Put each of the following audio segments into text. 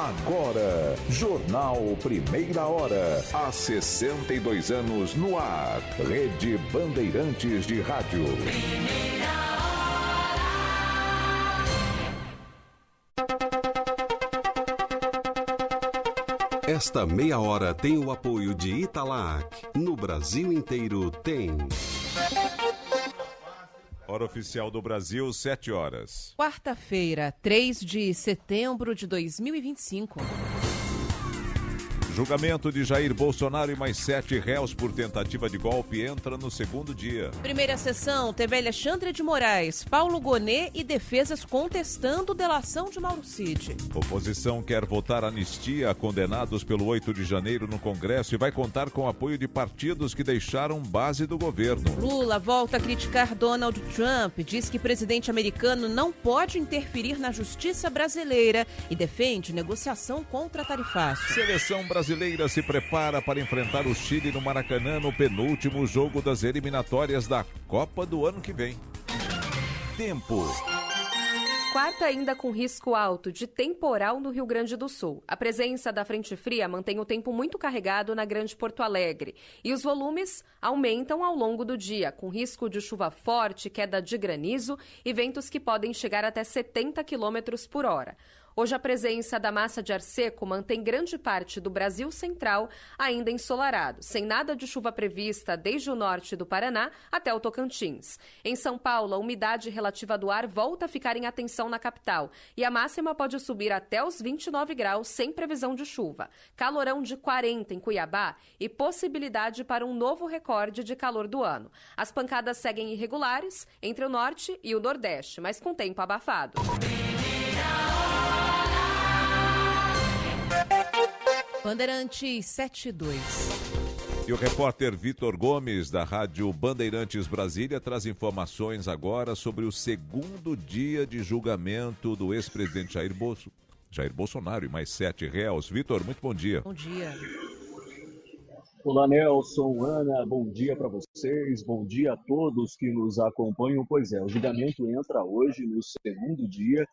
Agora, Jornal Primeira Hora. Há 62 anos no ar. Rede Bandeirantes de Rádio. Primeira Hora. Esta meia hora tem o apoio de Italac. No Brasil inteiro tem. Hora oficial do Brasil, 7 horas. Quarta-feira, 3 de setembro de 2025. Julgamento de Jair Bolsonaro e mais 7 réus por tentativa de golpe entra no segundo dia. Primeira sessão, teve Alexandre de Moraes, Paulo Gonet e defesas contestando delação de Mauro Cid. Oposição quer votar anistia a condenados pelo 8 de janeiro no Congresso e vai contar com apoio de partidos que deixaram base do governo. Lula volta a criticar Donald Trump, diz que presidente americano não pode interferir na justiça brasileira e defende negociação contra tarifácio. Seleção brasileira se prepara para enfrentar o Chile no Maracanã no penúltimo jogo das eliminatórias da Copa do ano que vem. Tempo. Quarta ainda com risco alto de temporal no Rio Grande do Sul. A presença da frente fria mantém o tempo muito carregado na Grande Porto Alegre. E os volumes aumentam ao longo do dia, com risco de chuva forte, queda de granizo e ventos que podem chegar até 70 km por hora. Hoje, a presença da massa de ar seco mantém grande parte do Brasil central ainda ensolarado, sem nada de chuva prevista desde o norte do Paraná até o Tocantins. Em São Paulo, a umidade relativa do ar volta a ficar em atenção na capital e a máxima pode subir até os 29 graus sem previsão de chuva. Calorão de 40 em Cuiabá e possibilidade para um novo recorde de calor do ano. As pancadas seguem irregulares entre o norte e o nordeste, mas com tempo abafado. Bandeirantes 72. E o repórter Vitor Gomes, da Rádio Bandeirantes Brasília, traz informações agora sobre o segundo dia de julgamento do ex-presidente Jair Bolsonaro e mais 7 réus. Vitor, muito bom dia. Bom dia. Olá, Nelson, Ana, bom dia para vocês, bom dia a todos que nos acompanham. Pois é, o julgamento entra hoje no segundo dia.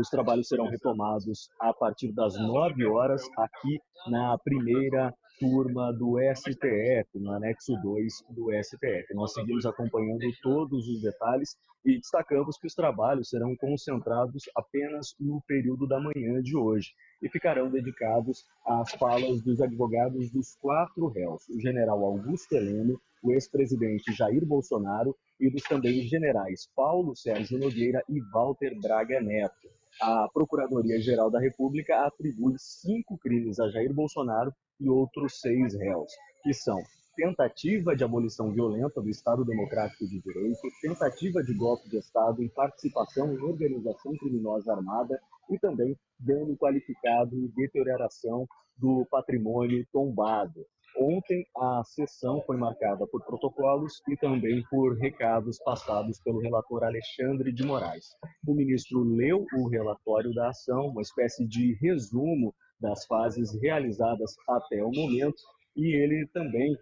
Os trabalhos serão retomados a partir das 9 horas aqui na primeira turma do STF, no anexo 2 do STF. Nós seguimos acompanhando todos os detalhes e destacamos que os trabalhos serão concentrados apenas no período da manhã de hoje e ficarão dedicados às falas dos advogados dos 4 réus, o general Augusto Heleno, o ex-presidente Jair Bolsonaro e dos também generais Paulo Sérgio Nogueira e Walter Braga Neto. A Procuradoria-Geral da República atribui 5 crimes a Jair Bolsonaro e outros 6 réus, que são tentativa de abolição violenta do Estado Democrático de Direito, tentativa de golpe de Estado e participação em organização criminosa armada e também dano qualificado e deterioração do patrimônio tombado. Ontem, a sessão foi marcada por protocolos e também por recados passados pelo relator Alexandre de Moraes. O ministro leu o relatório da ação, uma espécie de resumo das fases realizadas até o momento, e ele também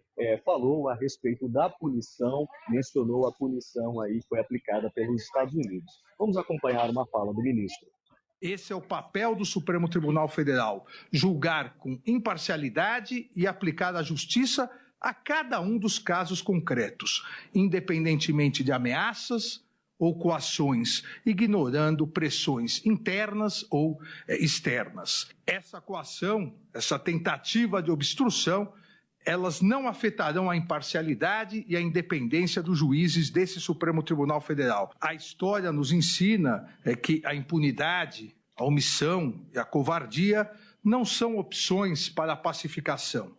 falou a respeito da punição, mencionou a punição aí que foi aplicada pelos Estados Unidos. Vamos acompanhar uma fala do ministro. Esse é o papel do Supremo Tribunal Federal, julgar com imparcialidade e aplicar a justiça a cada um dos casos concretos, independentemente de ameaças ou coações, ignorando pressões internas ou externas. Essa coação, essa tentativa de obstrução, elas não afetarão a imparcialidade e a independência dos juízes desse Supremo Tribunal Federal. A história nos ensina que a impunidade, a omissão e a covardia não são opções para a pacificação.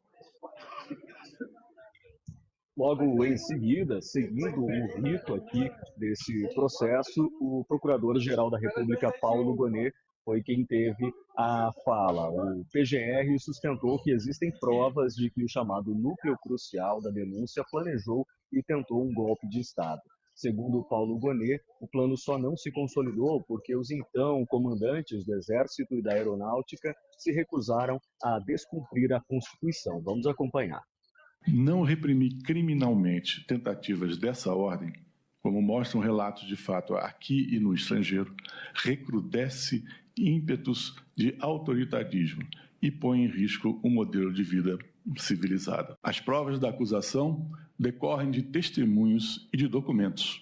Logo em seguida, seguindo o rito aqui desse processo, o Procurador-Geral da República, Paulo Gonet, foi quem teve a fala. O PGR sustentou que existem provas de que o chamado núcleo crucial da denúncia planejou e tentou um golpe de Estado. Segundo Paulo Gonet, o plano só não se consolidou porque os então comandantes do Exército e da Aeronáutica se recusaram a descumprir a Constituição. Vamos acompanhar. Não reprimir criminalmente tentativas dessa ordem, como mostram relatos de fato aqui e no estrangeiro, recrudesce ímpetos de autoritarismo e põe em risco o modelo de vida civilizado. As provas da acusação decorrem de testemunhos e de documentos,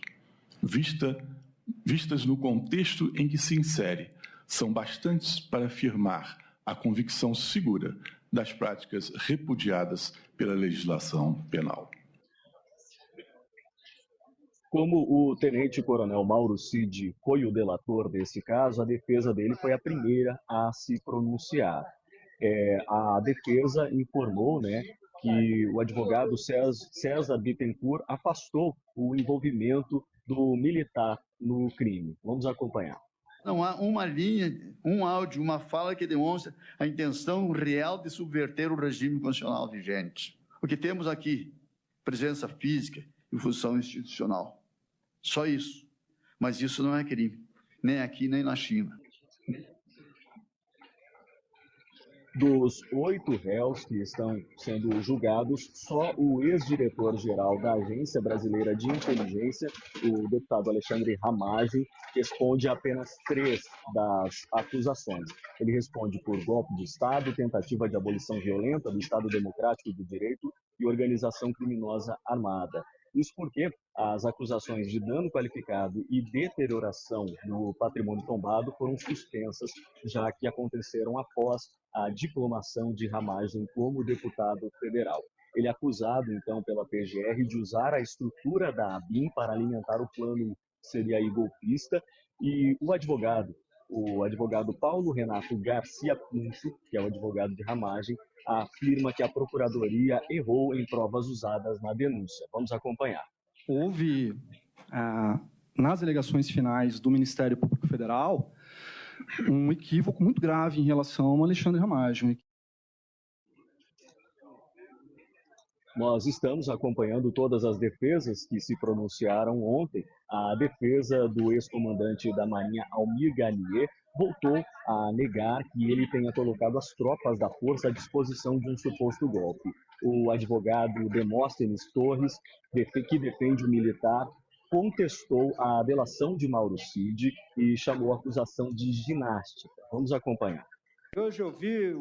vistas no contexto em que se insere, são bastantes para afirmar a convicção segura das práticas repudiadas pela legislação penal. Como o tenente-coronel Mauro Cid foi o delator desse caso, a defesa dele foi a primeira a se pronunciar. A defesa informou, que o advogado César Bittencourt afastou o envolvimento do militar no crime. Vamos acompanhar. Não há uma linha, um áudio, uma fala que demonstre a intenção real de subverter o regime constitucional vigente. O que temos aqui, presença física e função institucional. Só isso. Mas isso não é crime, nem aqui, nem na China. Dos 8 réus que estão sendo julgados, só o ex-diretor-geral da Agência Brasileira de Inteligência, o deputado Alexandre Ramagem, responde apenas 3 das acusações. Ele responde por golpe de Estado, tentativa de abolição violenta do Estado Democrático do Direito e organização criminosa armada. Isso porque as acusações de dano qualificado e deterioração do patrimônio tombado foram suspensas, já que aconteceram após a diplomação de Ramagem como deputado federal. Ele é acusado, então, pela PGR de usar a estrutura da ABIN para alimentar o plano que seria aí golpista, e o advogado Paulo Renato Garcia Pinto, que é o advogado de Ramagem, afirma que a Procuradoria errou em provas usadas na denúncia. Vamos acompanhar. Houve, nas alegações finais do Ministério Público Federal, um equívoco muito grave em relação ao Alexandre Ramagem. Nós estamos acompanhando todas as defesas que se pronunciaram ontem. A defesa do ex-comandante da Marinha, Almir Garnier, voltou a negar que ele tenha colocado as tropas da força à disposição de um suposto golpe. O advogado Demóstenes Torres, que defende o militar, contestou a delação de Mauro Cid e chamou a acusação de ginástica. Vamos acompanhar. Hoje eu vi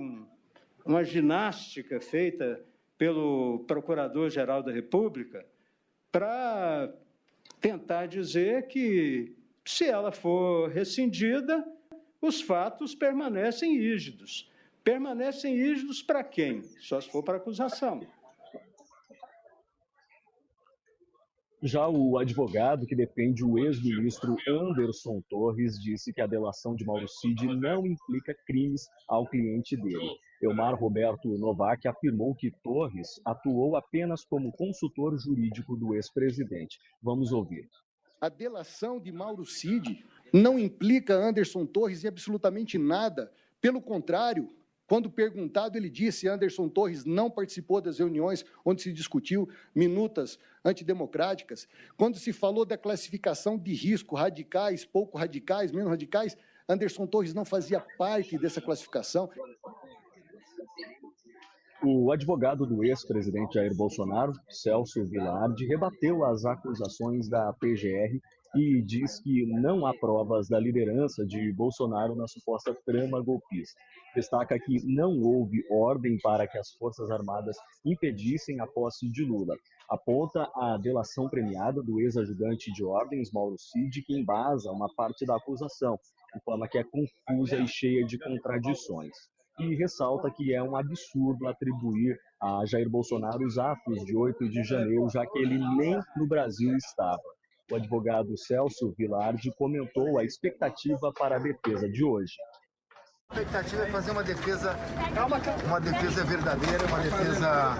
uma ginástica feita pelo Procurador-Geral da República para tentar dizer que, se ela for rescindida, os fatos permanecem rígidos. Permanecem rígidos para quem? Só se for para acusação. Já o advogado que defende o ex-ministro Anderson Torres disse que a delação de Mauro Cid não implica crimes ao cliente dele. Elmar Roberto Novak afirmou que Torres atuou apenas como consultor jurídico do ex-presidente. Vamos ouvir. A delação de Mauro Cid não implica Anderson Torres em absolutamente nada. Pelo contrário, quando perguntado, ele disse que Anderson Torres não participou das reuniões onde se discutiu minutas antidemocráticas. Quando se falou da classificação de risco, radicais, pouco radicais, menos radicais, Anderson Torres não fazia parte dessa classificação. O advogado do ex-presidente Jair Bolsonaro, Celso Vilardi, rebateu as acusações da PGR e diz que não há provas da liderança de Bolsonaro na suposta trama golpista. Destaca que não houve ordem para que as Forças Armadas impedissem a posse de Lula. Aponta a delação premiada do ex-ajudante de ordens, Mauro Cid, que embasa uma parte da acusação, de forma que é confusa e cheia de contradições. E ressalta que é um absurdo atribuir a Jair Bolsonaro os atos de 8 de janeiro, já que ele nem no Brasil estava. O advogado Celso Vilardi comentou a expectativa para a defesa de hoje. A expectativa é fazer uma defesa verdadeira, uma defesa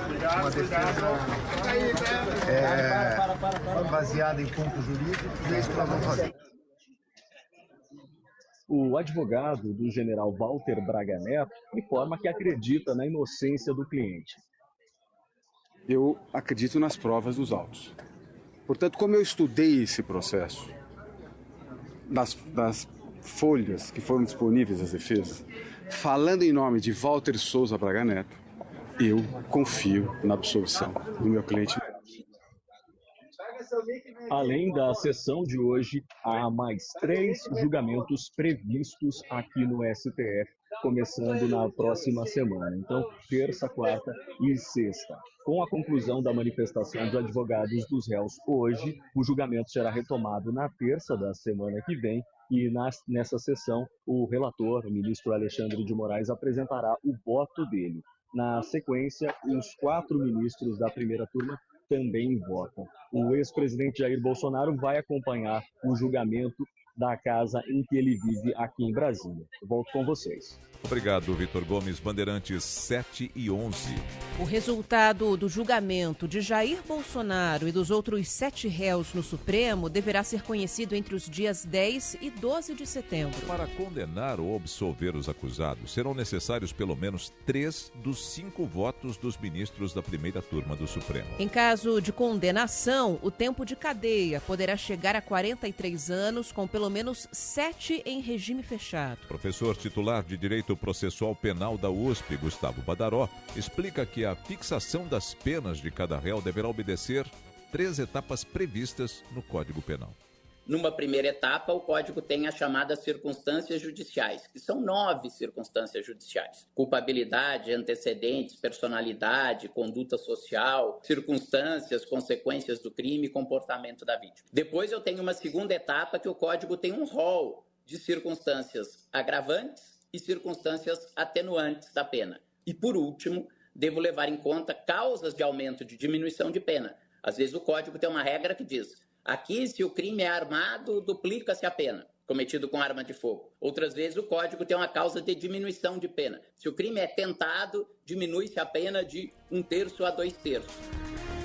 baseada em pontos jurídicos, e é isso que nós vamos fazer. O advogado do general Walter Braga Neto informa que acredita na inocência do cliente. Eu acredito nas provas dos autos. Portanto, como eu estudei esse processo, das folhas que foram disponíveis às defesas, falando em nome de Walter Souza Braga Neto, eu confio na absolvição do meu cliente. Além da sessão de hoje, há mais 3 julgamentos previstos aqui no STF, começando na próxima semana. Então, terça, quarta e sexta. Com a conclusão da manifestação de advogados dos réus hoje, o julgamento será retomado na terça da semana que vem e nessa sessão o relator, o ministro Alexandre de Moraes, apresentará o voto dele. Na sequência, os 4 ministros da primeira turma também votam. O ex-presidente Jair Bolsonaro vai acompanhar o julgamento da casa em que ele vive aqui em Brasília. Eu volto com vocês. Obrigado, Vitor Gomes. Bandeirantes 7 e 11. O resultado do julgamento de Jair Bolsonaro e dos outros 7 réus no Supremo deverá ser conhecido entre os dias 10 e 12 de setembro. Para condenar ou absolver os acusados, serão necessários pelo menos 3 dos 5 votos dos ministros da primeira turma do Supremo. Em caso de condenação, o tempo de cadeia poderá chegar a 43 anos, com pelo menos 7 em regime fechado. Professor titular de Direito Processual Penal da USP, Gustavo Badaró, explica que a fixação das penas de cada réu deverá obedecer 3 etapas previstas no Código Penal. Numa primeira etapa, o Código tem as chamadas circunstâncias judiciais, que são 9 circunstâncias judiciais. Culpabilidade, antecedentes, personalidade, conduta social, circunstâncias, consequências do crime e comportamento da vítima. Depois eu tenho uma segunda etapa que o Código tem um rol de circunstâncias agravantes e circunstâncias atenuantes da pena. E, por último, devo levar em conta causas de aumento de diminuição de pena. Às vezes o Código tem uma regra que diz: aqui, se o crime é armado, duplica-se a pena, cometido com arma de fogo. Outras vezes o Código tem uma causa de diminuição de pena. Se o crime é tentado, diminui-se a pena de 1/3 a 2/3.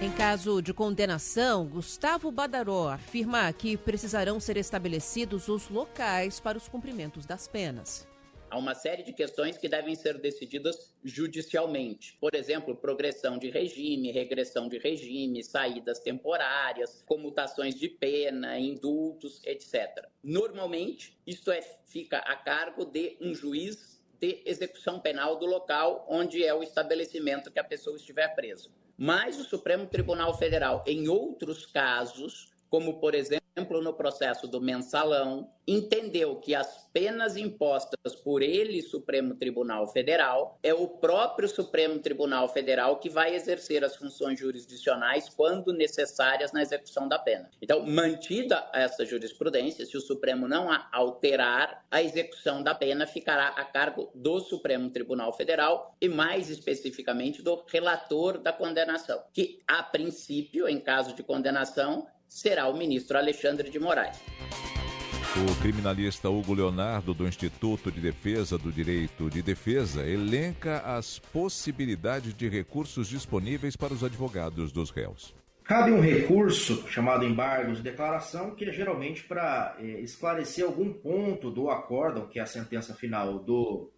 Em caso de condenação, Gustavo Badaró afirma que precisarão ser estabelecidos os locais para os cumprimentos das penas. Há uma série de questões que devem ser decididas judicialmente. Por exemplo, progressão de regime, regressão de regime, saídas temporárias, comutações de pena, indultos, etc. Normalmente, isto fica a cargo de um juiz de execução penal do local onde é o estabelecimento que a pessoa estiver presa. Mas o Supremo Tribunal Federal, em outros casos, como, por exemplo, no processo do mensalão, entendeu que as penas impostas por ele, Supremo Tribunal Federal, é o próprio Supremo Tribunal Federal que vai exercer as funções jurisdicionais quando necessárias na execução da pena. Então, mantida essa jurisprudência, se o Supremo não alterar, a execução da pena ficará a cargo do Supremo Tribunal Federal e, mais especificamente, do relator da condenação, que, a princípio, em caso de condenação, será o ministro Alexandre de Moraes. O criminalista Hugo Leonardo, do Instituto de Defesa do Direito de Defesa, elenca as possibilidades de recursos disponíveis para os advogados dos réus. Cabe um recurso chamado embargo de declaração, que é geralmente para esclarecer algum ponto do acórdão, que é a sentença final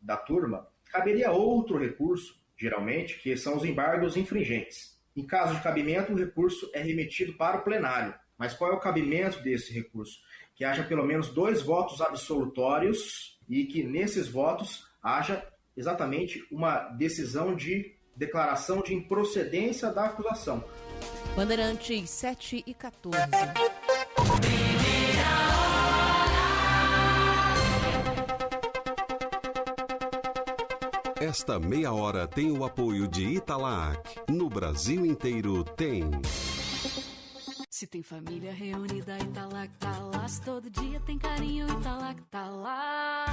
da turma. Caberia outro recurso, geralmente, que são os embargos infringentes. Em caso de cabimento, o recurso é remetido para o plenário. Mas qual é o cabimento desse recurso? Que haja pelo menos 2 votos absolutórios e que nesses votos haja exatamente uma decisão de declaração de improcedência da acusação. Bandeirantes 7 e 14. Esta meia hora tem o apoio de Italac. No Brasil inteiro tem. Se tem família reunida, Italac tá lá. Se todo dia tem carinho, Italac tá lá.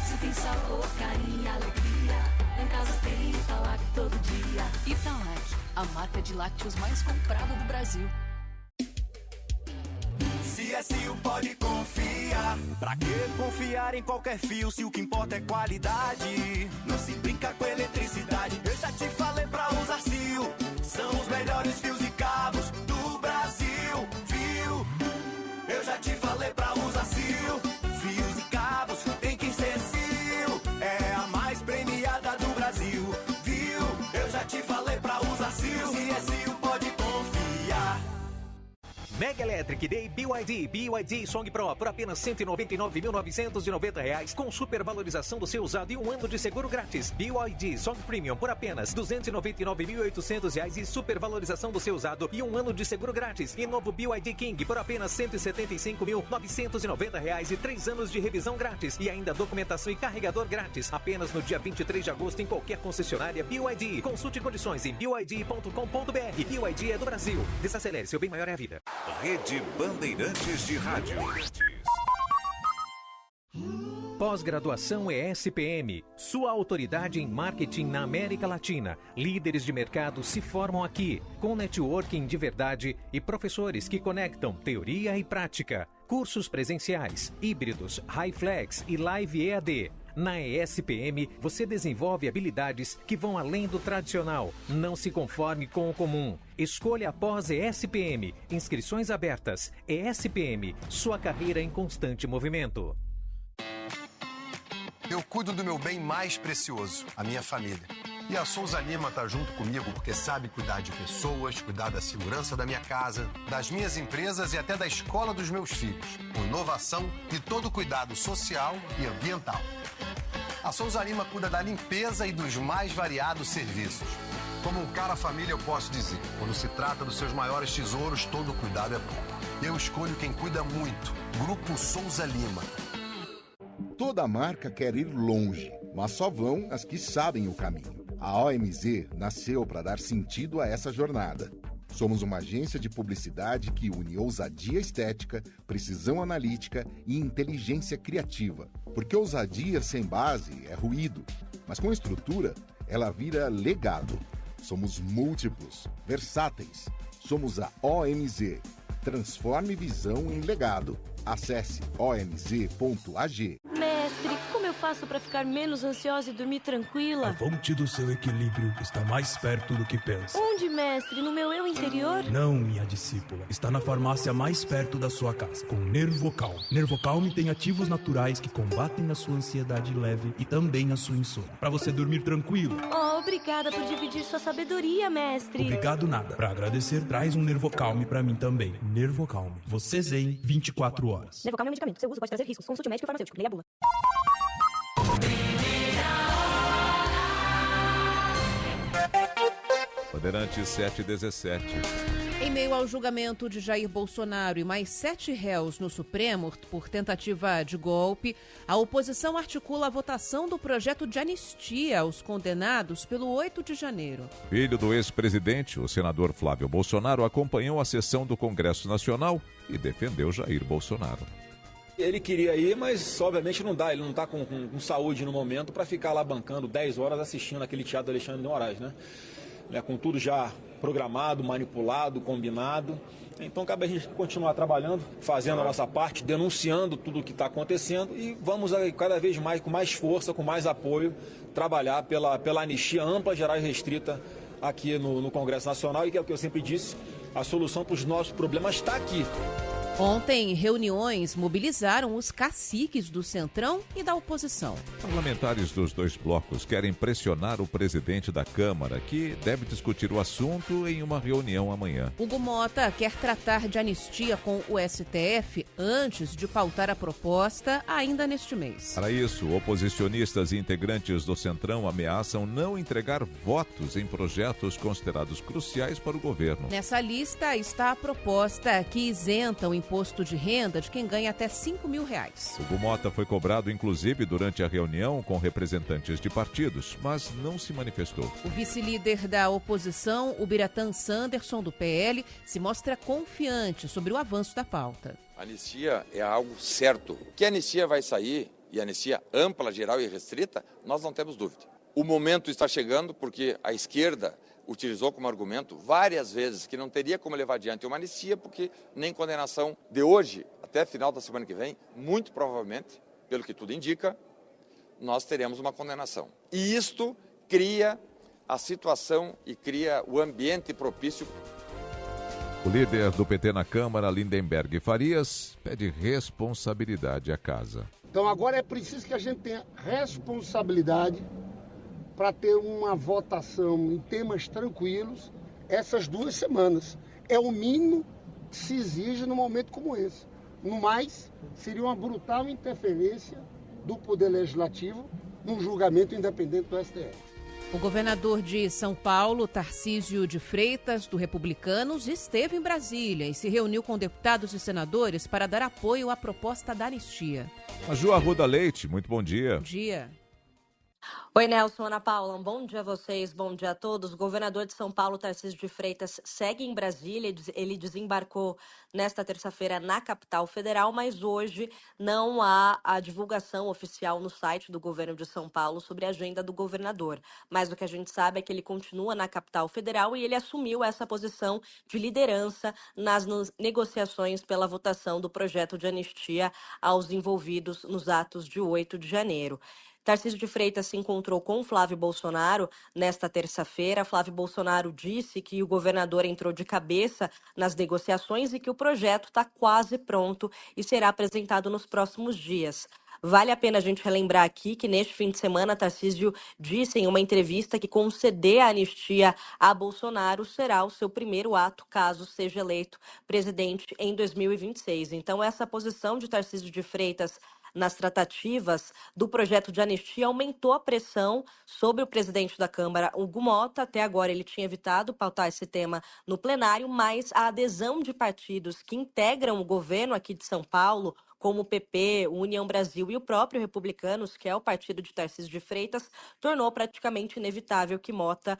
Se tem sabor, carinho e alegria, em casa tem Italac todo dia. Italac, a marca de lácteos mais comprada do Brasil. CSU pode confiar. Pra que confiar em qualquer fio se o que importa é qualidade? Não se brinca com eletricidade. Eu já te falei pra usar CIO. São os melhores fios e cabos do Brasil. Viu? Eu já te falei pra usar CIO. Fios e cabos tem que ser CIO. É a mais premiada do Brasil. Viu? Eu já te falei pra usar CIO. CSU pode confiar. Mega Electric Day BYD Song Pro por apenas R$ 199.990 com supervalorização do seu usado e 1 ano de seguro grátis. BYD Song Premium por apenas R$ 299.800 e supervalorização do seu usado e 1 ano de seguro grátis. E novo BYD King por apenas R$ 175.990 e 3 anos de revisão grátis. E ainda documentação e carregador grátis. Apenas no dia 23 de agosto em qualquer concessionária BYD. Consulte condições em byd.com.br. BYD é do Brasil. Desacelere, seu bem maior é a vida. Rede Bandeirantes de Rádio. Pós-graduação ESPM, sua autoridade em marketing na América Latina. Líderes de mercado se formam aqui, com networking de verdade e professores que conectam teoria e prática. Cursos presenciais, híbridos, High Flex e Live EAD. Na ESPM, você desenvolve habilidades que vão além do tradicional. Não se conforme com o comum. Escolha após ESPM. Inscrições abertas. ESPM, sua carreira em constante movimento. Eu cuido do meu bem mais precioso, a minha família. E a Souza Lima está junto comigo porque sabe cuidar de pessoas, cuidar da segurança da minha casa, das minhas empresas e até da escola dos meus filhos, com inovação e todo cuidado social e ambiental. A Souza Lima cuida da limpeza e dos mais variados serviços. Como um cara família, eu posso dizer, quando se trata dos seus maiores tesouros, todo cuidado é bom. Eu escolho quem cuida muito, Grupo Souza Lima. Toda marca quer ir longe, mas só vão as que sabem o caminho. A OMZ nasceu para dar sentido a essa jornada. Somos uma agência de publicidade que une ousadia estética, precisão analítica e inteligência criativa. Porque ousadia sem base é ruído, mas com estrutura, ela vira legado. Somos múltiplos, versáteis. Somos a OMZ. Transforme visão em legado. Acesse omz.ag. Mestre, como eu faço para ficar menos ansiosa e dormir tranquila? A fonte do seu equilíbrio está mais perto do que pensa. Onde, mestre? No meu eu interior? Não, minha discípula. Está na farmácia mais perto da sua casa, com Nervocal. Nervocal tem ativos naturais que combatem a sua ansiedade leve e também a sua insônia, para você dormir tranquilo. Oh, obrigada por dividir sua sabedoria, mestre. Obrigado nada. Para agradecer, traz um Nervocalme para mim também. Nervocalme. Você zen 24 horas. Nervocalme é um medicamento. Seu uso pode trazer riscos. Consulte o médico e o farmacêutico. Leia a bula. Bandeirantes 717. Em meio ao julgamento de Jair Bolsonaro e mais 7 réus no Supremo por tentativa de golpe, a oposição articula a votação do projeto de anistia aos condenados pelo 8 de janeiro. Filho do ex-presidente, o senador Flávio Bolsonaro, acompanhou a sessão do Congresso Nacional e defendeu Jair Bolsonaro. Ele queria ir, mas obviamente não dá, ele não está com saúde no momento para ficar lá bancando 10 horas assistindo aquele teatro do Alexandre de Moraes, né? Com tudo já programado, manipulado, combinado. Então cabe a gente continuar trabalhando, fazendo a nossa parte, denunciando tudo o que está acontecendo e vamos cada vez mais, com mais força, com mais apoio, trabalhar pela anistia ampla, geral e restrita aqui no Congresso Nacional e que é o que eu sempre disse, a solução para os nossos problemas está aqui. Ontem, reuniões mobilizaram os caciques do Centrão e da oposição. Parlamentares dos dois blocos querem pressionar o presidente da Câmara, que deve discutir o assunto em uma reunião amanhã. Hugo Mota quer tratar de anistia com o STF antes de pautar a proposta ainda neste mês. Para isso, oposicionistas e integrantes do Centrão ameaçam não entregar votos em projetos considerados cruciais para o governo. Nessa lista está a proposta que isenta o imposto de renda de quem ganha até R$5 mil. Hugo Mota foi cobrado, inclusive, durante a reunião com representantes de partidos, mas não se manifestou. O vice-líder da oposição, o Biratã Sanderson, do PL, se mostra confiante sobre o avanço da pauta. A anistia é algo certo. Que a anistia vai sair, e a anistia ampla, geral e restrita, nós não temos dúvida. O momento está chegando porque a esquerda utilizou como argumento várias vezes que não teria como levar adiante uma anistia porque nem condenação de hoje até final da semana que vem, muito provavelmente, pelo que tudo indica, nós teremos uma condenação. E isto cria a situação e cria o ambiente propício. O líder do PT na Câmara, Lindenberg Farias, pede responsabilidade à casa. Então agora é preciso que a gente tenha responsabilidade para ter uma votação em temas tranquilos essas 2 semanas. É o mínimo se exige num momento como esse. No mais, seria uma brutal interferência do Poder Legislativo num julgamento independente do STF. O governador de São Paulo, Tarcísio de Freitas, do Republicanos, esteve em Brasília e se reuniu com deputados e senadores para dar apoio à proposta da anistia. A Ju Arruda Leite, muito bom dia. Bom dia. Oi, Nelson, Ana Paula, um bom dia a vocês, bom dia a todos. O governador de São Paulo, Tarcísio de Freitas, segue em Brasília. Ele desembarcou nesta terça-feira na capital federal, mas hoje não há a divulgação oficial no site do governo de São Paulo sobre a agenda do governador. Mas o que a gente sabe é que ele continua na capital federal e ele assumiu essa posição de liderança nas negociações pela votação do projeto de anistia aos envolvidos nos atos de 8 de janeiro. Tarcísio de Freitas se encontrou com Flávio Bolsonaro nesta terça-feira. Flávio Bolsonaro disse que o governador entrou de cabeça nas negociações e que o projeto está quase pronto e será apresentado nos próximos dias. Vale a pena a gente relembrar aqui que neste fim de semana Tarcísio disse em uma entrevista que conceder a anistia a Bolsonaro será o seu primeiro ato caso seja eleito presidente em 2026. Então essa posição de Tarcísio de Freitas nas tratativas do projeto de anistia aumentou a pressão sobre o presidente da Câmara, Hugo Mota. Até agora ele tinha evitado pautar esse tema no plenário, mas a adesão de partidos que integram o governo aqui de São Paulo, como o PP, o União Brasil e o próprio Republicanos, que é o partido de Tarcísio de Freitas, tornou praticamente inevitável que Mota,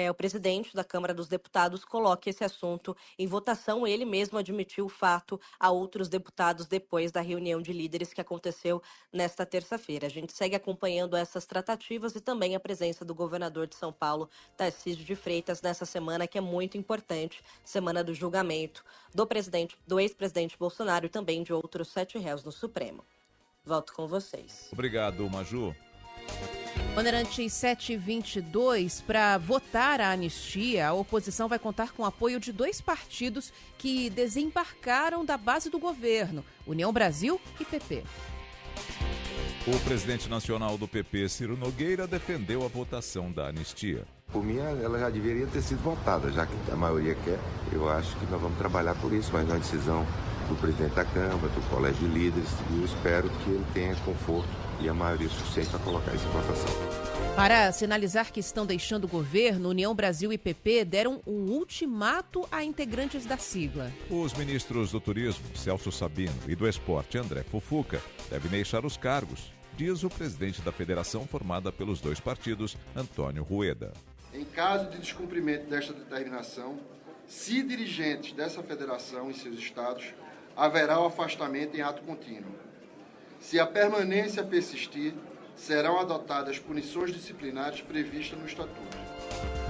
o presidente da Câmara dos Deputados, coloque esse assunto em votação. Ele mesmo admitiu o fato a outros deputados depois da reunião de líderes que aconteceu nesta terça-feira. A gente segue acompanhando essas tratativas e também a presença do governador de São Paulo, Tarcísio de Freitas, nessa semana que é muito importante, semana do julgamento do ex-presidente Bolsonaro e também de outros 7 réus no Supremo. Volto com vocês. Obrigado, Maju. Bandeirantes 722, para votar a anistia, a oposição vai contar com o apoio de 2 partidos que desembarcaram da base do governo, União Brasil e PP. O presidente nacional do PP, Ciro Nogueira, defendeu a votação da anistia. Por mim, ela já deveria ter sido votada, já que a maioria quer. Eu acho que nós vamos trabalhar por isso, mas não é decisão do presidente da Câmara, do Colégio de Líderes, e eu espero que ele tenha conforto e a maioria suficiente para colocar isso em votação. Para sinalizar que estão deixando o governo, União Brasil e PP deram um ultimato a integrantes da sigla. Os ministros do Turismo, Celso Sabino, e do Esporte, André Fufuca, devem deixar os cargos, diz o presidente da federação formada pelos 2 partidos, Antônio Rueda. Em caso de descumprimento desta determinação, se dirigentes dessa federação e seus estados, haverá o afastamento em ato contínuo. Se a permanência persistir, serão adotadas punições disciplinares previstas no Estatuto.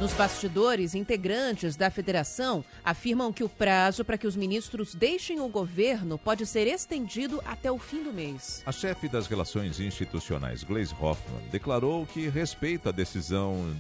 Nos bastidores, integrantes da federação afirmam que o prazo para que os ministros deixem o governo pode ser estendido até o fim do mês. A chefe das relações institucionais, Gleisi Hoffmann, declarou que respeita a decisão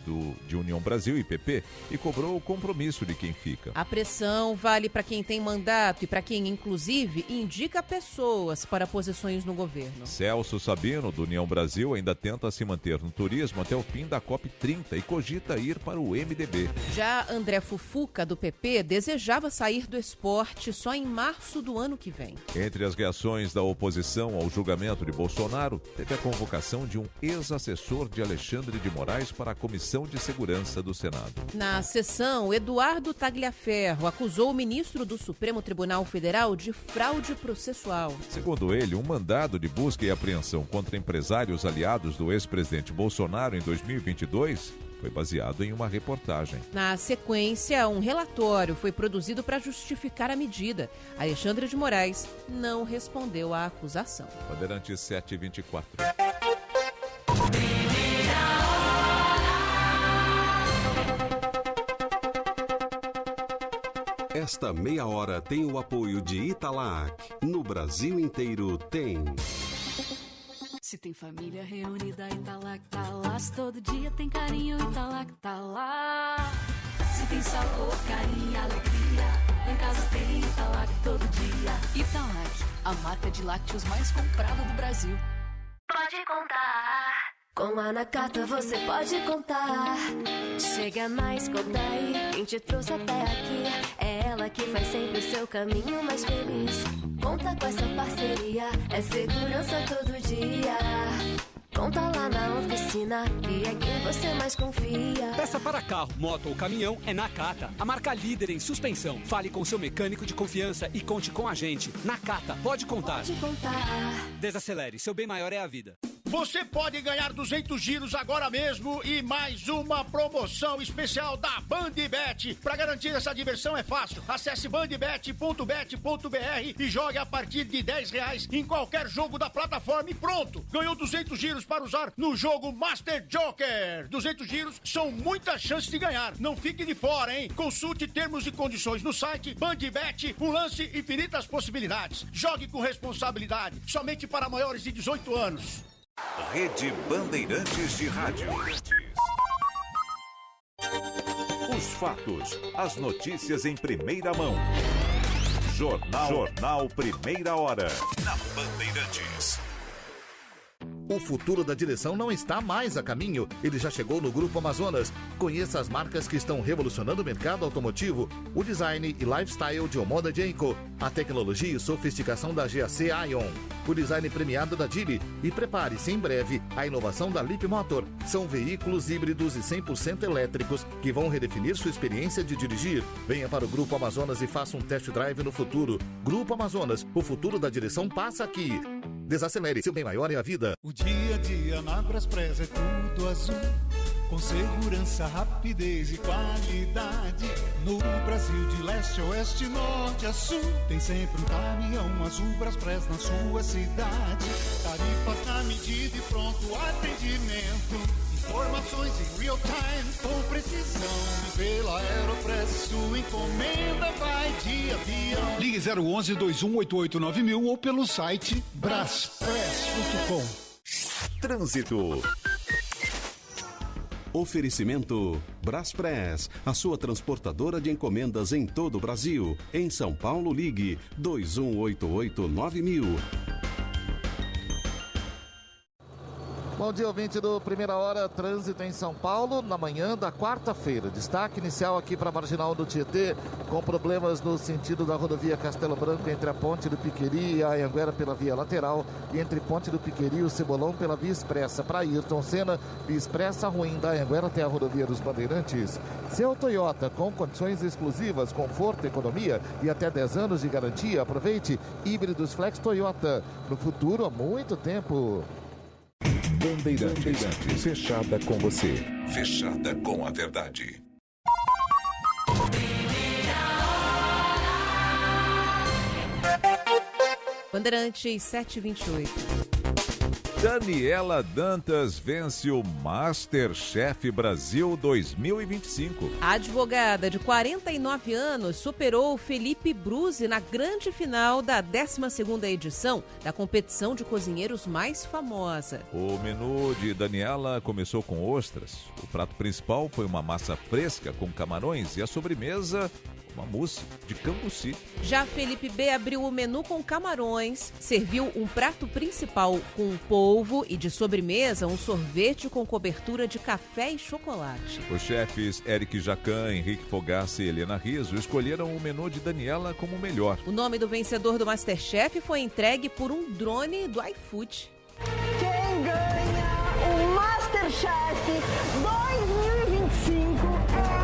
de União Brasil e PP e cobrou o compromisso de quem fica. A pressão vale para quem tem mandato e para quem, inclusive, indica pessoas para posições no governo. Celso Sabino, do União Brasil, ainda tenta se manter no turismo até o fim da COP30 e cogita ir para o MDB. Já André Fufuca, do PP, desejava sair do esporte só em março do ano que vem. Entre as reações da oposição ao julgamento de Bolsonaro, teve a convocação de um ex-assessor de Alexandre de Moraes para a Comissão de Segurança do Senado. Na sessão, Eduardo Tagliaferro acusou o ministro do Supremo Tribunal Federal de fraude processual. Segundo ele, um mandado de busca e apreensão contra empresários aliados do ex-presidente Bolsonaro em 2022 foi baseado em uma reportagem. Na sequência, um relatório foi produzido para justificar a medida. Alexandre de Moraes não respondeu à acusação. Bandeirantes 724. Esta meia hora tem o apoio de Italac. No Brasil inteiro tem. Se tem família reunida, Italac tá lá. Se todo dia tem carinho, Italac tá lá. Se tem sabor, carinho e alegria, em casa tem Italac todo dia. Italac, a marca de lácteos mais comprada do Brasil. Pode contar Com a Nakata você pode contar. Chega mais, conta aí. Quem te trouxe até aqui é ela que faz sempre o seu caminho mais feliz. Conta com essa parceria, é segurança todo dia. Conta lá na oficina, que é quem você mais confia. Peça para carro, moto ou caminhão é Nakata, a marca líder em suspensão. Fale com seu mecânico de confiança e conte com a gente. Nakata, pode contar. Pode contar. Desacelere, seu bem maior é a vida. Você pode ganhar 200 giros agora mesmo e mais uma promoção especial da BandBet. Para garantir essa diversão é fácil. Acesse bandbet.bet.br e jogue a partir de R$10 em qualquer jogo da plataforma e pronto. Ganhou 200 giros para usar no jogo Master Joker. 200 giros são muitas chances de ganhar. Não fique de fora, hein? Consulte termos e condições no site BandBet. Um lance, infinitas possibilidades. Jogue com responsabilidade. Somente para maiores de 18 anos. Rede Bandeirantes de Rádio. Os fatos, as notícias em primeira mão. Jornal Primeira Hora. Na Bandeirantes. O futuro da direção não está mais a caminho, ele já chegou no Grupo Amazonas. Conheça as marcas que estão revolucionando o mercado automotivo, o design e lifestyle de Omoda Genco, a tecnologia e sofisticação da GAC Ion, o design premiado da Geely e prepare-se em breve a inovação da Leap Motor. São veículos híbridos e 100% elétricos que vão redefinir sua experiência de dirigir. Venha para o Grupo Amazonas e faça um test drive no futuro. Grupo Amazonas, o futuro da direção passa aqui. Desacelere, seu bem maior é a vida. O dia a dia na Braspress é tudo azul, com segurança, rapidez e qualidade. No Brasil de leste a oeste, norte a sul, tem sempre um caminhão azul Braspress na sua cidade. Tarifas na medida e pronto atendimento. Informações em real time, com precisão. E pela Aeropress, sua encomenda vai de avião. Ligue 011-2188-9000 ou pelo site braspress.com. Trânsito. Oferecimento Braspress, a sua transportadora de encomendas em todo o Brasil. Em São Paulo, ligue 2188-9000. Bom dia, ouvinte do Primeira Hora, trânsito em São Paulo, na manhã da quarta-feira. Destaque inicial aqui para a Marginal do Tietê, com problemas no sentido da rodovia Castelo Branco, entre a Ponte do Piqueri e a Anhanguera pela via lateral, e entre Ponte do Piqueri e o Cebolão pela via expressa. Para Ayrton Senna, via expressa ruim da Anhanguera até a rodovia dos Bandeirantes. Seu Toyota, com condições exclusivas, conforto, economia e até 10 anos de garantia. Aproveite, híbridos Flex Toyota. No futuro, há muito tempo. Bandeirantes, fechada com você, fechada com a verdade. Bandeirantes 728. Daniela Dantas vence o MasterChef Brasil 2025. A advogada de 49 anos superou Felipe Bruzi na grande final da 12ª edição da competição de cozinheiros mais famosa. O menu de Daniela começou com ostras. O prato principal foi uma massa fresca com camarões e a sobremesa uma mousse de cambuci. Já Felipe B abriu o menu com camarões, serviu um prato principal com polvo e de sobremesa um sorvete com cobertura de café e chocolate. Os chefes Eric Jacan, Henrique Fogassi e Helena Rizzo escolheram o menu de Daniela como o melhor. O nome do vencedor do MasterChef foi entregue por um drone do iFood. Quem ganha o MasterChef 2025 é...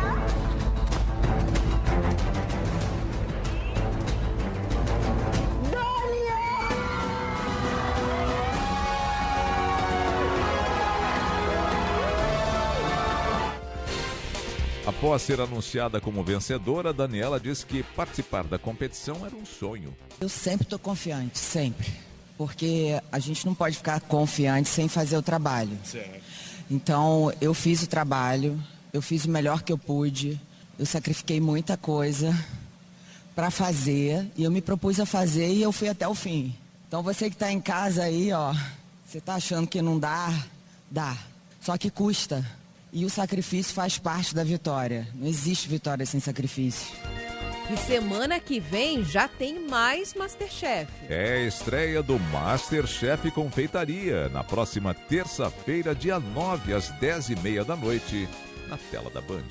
Após ser anunciada como vencedora, Daniela disse que participar da competição era um sonho. Eu sempre estou confiante, sempre. Porque a gente não pode ficar confiante sem fazer o trabalho. Certo. Então, eu fiz o trabalho, eu fiz o melhor que eu pude, eu sacrifiquei muita coisa para fazer, e eu me propus a fazer e eu fui até o fim. Então, você que está em casa aí, ó, você está achando que não dá? Dá. Só que custa. E o sacrifício faz parte da vitória. Não existe vitória sem sacrifício. E semana que vem já tem mais Masterchef. É a estreia do Masterchef Confeitaria, na próxima terça-feira, dia 9, às 10h30 da noite, na tela da Band.